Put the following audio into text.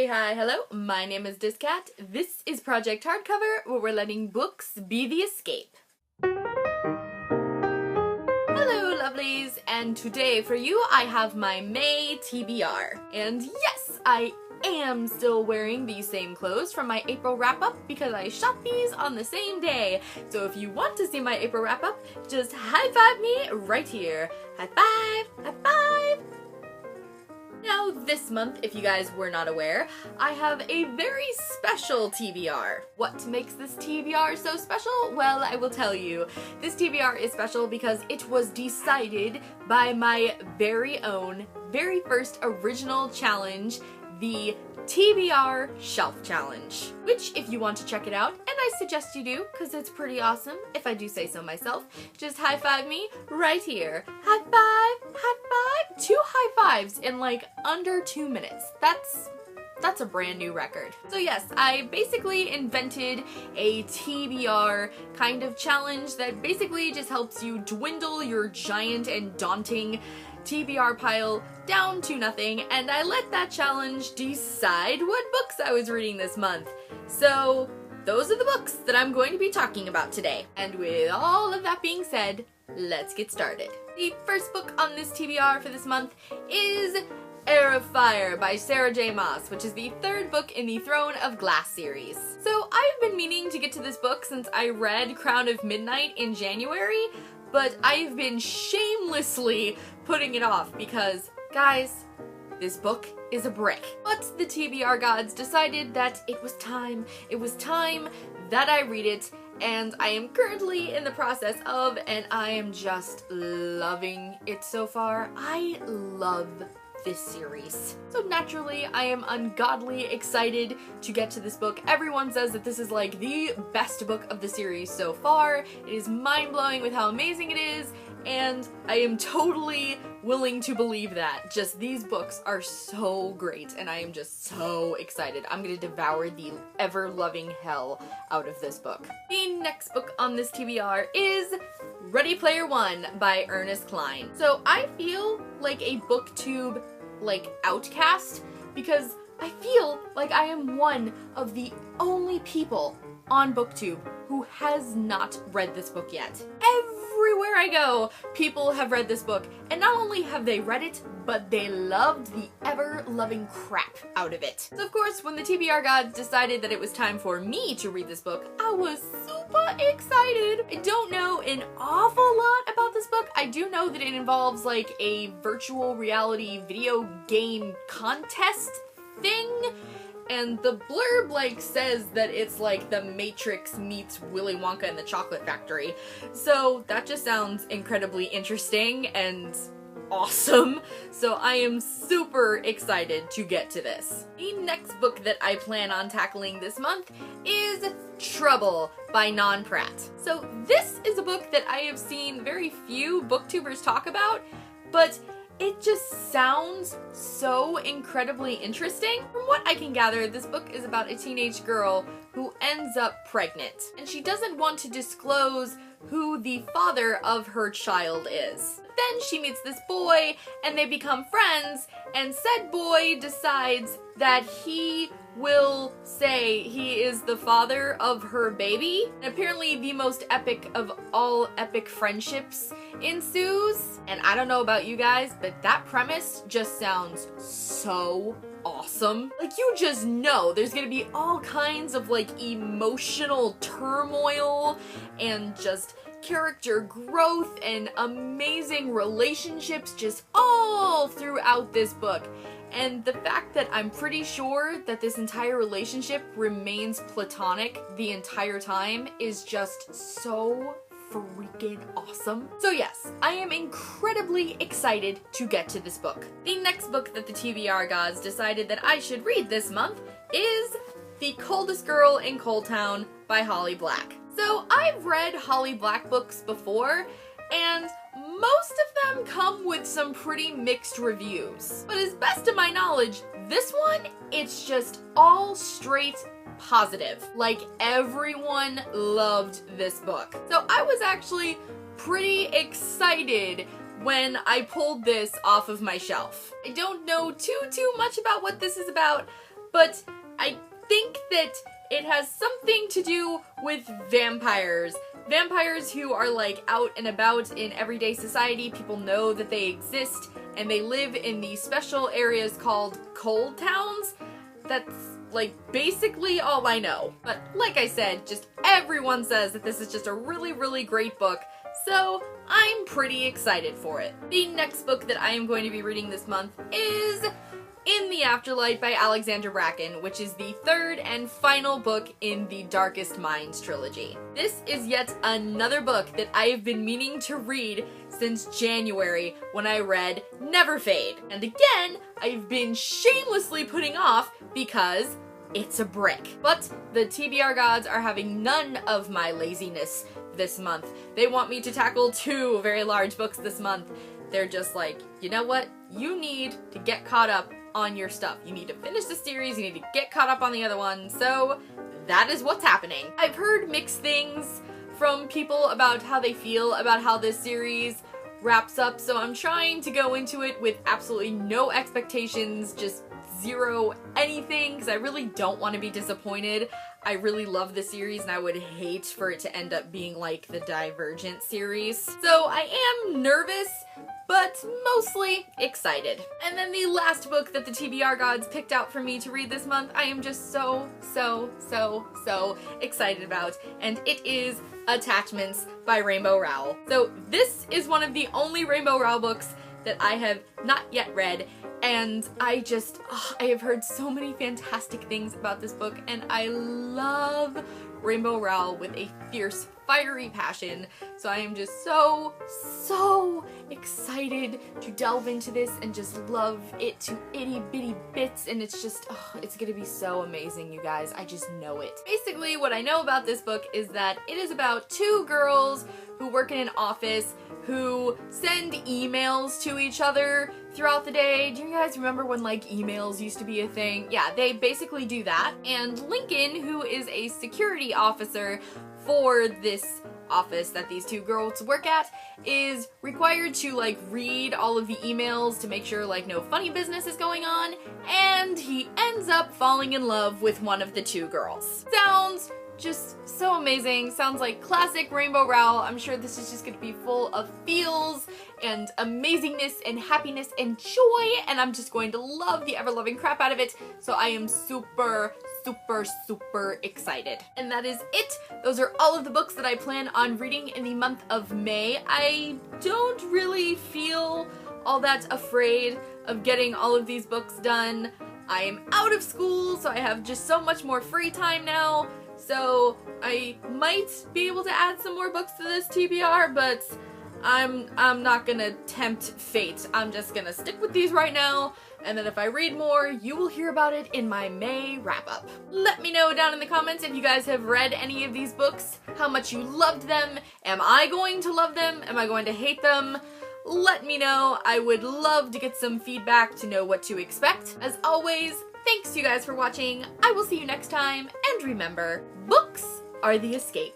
Hey, hi, hello, my name is dis.cat. This is Project Hardcover, where we're letting books be the escape. Hello, lovelies, and today for you I have my May TBR. And yes, I am still wearing these same clothes from my April wrap-up because I shot these on the same day. So if you want to see my April wrap-up, just high-five me right here. High-five! High-five! Now this month, if you guys were not aware, I have a very special TBR. What makes this TBR so special? Well, I will tell you. This TBR is special because it was decided by my very own, very first original challenge, the TBR Shelf Challenge. Which, if you want to check it out, and I suggest you do, because it's pretty awesome, if I do say so myself, just high-five me right here. High-five! High-five! 2 high-fives in like under 2 minutes. That's a brand new record. So yes, I basically invented a TBR kind of challenge that basically just helps you dwindle your giant and daunting TBR pile down to nothing, and I let that challenge decide what books I was reading this month. So those are the books that I'm going to be talking about today. And with all of that being said, let's get started. The first book on this TBR for this month is Heir of Fire by Sarah J. Maas, which is the 3rd book in the Throne of Glass series. So I've been meaning to get to this book since I read Crown of Midnight in January, but I've been shamelessly putting it off because, guys, this book is a brick. But the TBR gods decided that it was time that I read it, and I am currently in the process of, and I am just loving it so far. I love this series. So naturally, I am ungodly excited to get to this book. Everyone says that this is like the best book of the series so far. It is mind-blowing with how amazing it is, and I am totally willing to believe that. Just these books are so great, and I am just so excited. I'm gonna devour the ever-loving hell out of this book. The next book on this TBR is Ready Player One by Ernest Cline. So I feel like a booktube outcast because I feel like I am one of the only people on booktube who has not read this book yet. Everywhere I go, people have read this book, and not only have they read it, but they loved the ever-loving crap out of it. So of course, when the TBR gods decided that it was time for me to read this book, I was super excited. I don't know an awful lot about this book. I do know that it involves like a virtual reality video game contest thing, and the blurb says that it's like The Matrix meets Willy Wonka and the Chocolate Factory. So that just sounds incredibly interesting and awesome. So I am super excited to get to this. The next book that I plan on tackling this month is Trouble by Non Pratt. So this is a book that I have seen very few booktubers talk about, but it just sounds so incredibly interesting. From what I can gather, this book is about a teenage girl who ends up pregnant, and she doesn't want to disclose who the father of her child is. Then she meets this boy, and they become friends, and said boy decides that he will say he is the father of her baby. And apparently the most epic of all epic friendships ensues. And I don't know about you guys, but that premise just sounds so awesome. Like, you just know there's gonna be all kinds of emotional turmoil and just character growth and amazing relationships just all throughout this book. And the fact that I'm pretty sure that this entire relationship remains platonic the entire time is just so freaking awesome. So yes, I am incredibly excited to get to this book. The next book that the TBR gods decided that I should read this month is The Coldest Girl in Cold Town by Holly Black. So I've read Holly Black books before, and most of them come with some pretty mixed reviews. But as best of my knowledge, this one, it's just all straight positive. Like, everyone loved this book. So I was actually pretty excited when I pulled this off of my shelf. I don't know too much about what this is about, but I think that it has something to do with vampires. Vampires who are like out and about in everyday society. People know that they exist, and they live in these special areas called cold towns. That's like basically all I know. But like I said, just everyone says that this is just a really, really great book, so I'm pretty excited for it. The next book that I am going to be reading this month is In the Afterlife by Alexandra Bracken, which is the third and final book in the Darkest Minds trilogy. This is yet another book that I have been meaning to read since January when I read Never Fade. And again, I've been shamelessly putting off because it's a brick. But the TBR gods are having none of my laziness this month. They want me to tackle 2 very large books this month. They're just like, you know what? You need to get caught up on your stuff. You need to finish the series, you need to get caught up on the other one, so that is what's happening. I've heard mixed things from people about how they feel about how this series wraps up, so I'm trying to go into it with absolutely no expectations, just zero anything, because I really don't want to be disappointed. I really love the series and I would hate for it to end up being like the Divergent series. So I am nervous, but mostly excited. And then the last book that the TBR gods picked out for me to read this month, I am just so excited about, and it is Attachments by Rainbow Rowell. So this is one of the only Rainbow Rowell books that I have not yet read, and I have heard so many fantastic things about this book, and I love Rainbow Rowell with a fierce, fiery passion, so I am just so excited to delve into this and just love it to itty bitty bits, and it's just, it's gonna be so amazing, you guys. I just know it. Basically, what I know about this book is that it is about 2 girls who work in an office who send emails to each other throughout the day. Do you guys remember when like emails used to be a thing? Yeah, they basically do that. And Lincoln, who is a security officer for this office that these 2 girls work at, is required to like read all of the emails to make sure like no funny business is going on, and he ends up falling in love with one of the 2 girls. Sounds just so amazing. Sounds like classic Rainbow Rowell. I'm sure this is just gonna be full of feels and amazingness and happiness and joy, and I'm just going to love the ever-loving crap out of it, so I am super excited. And that is it. Those are all of the books that I plan on reading in the month of May. I don't really feel all that afraid of getting all of these books done. I am out of school, so I have just so much more free time now. So I might be able to add some more books to this TBR, but I'm not gonna tempt fate. I'm just gonna stick with these right now, and then if I read more, you will hear about it in my May wrap-up. Let me know down in the comments if you guys have read any of these books, how much you loved them. Am I going to love them? Am I going to hate them? Let me know. I would love to get some feedback to know what to expect. As always, thanks you guys for watching. I will see you next time, and remember, books are the escape.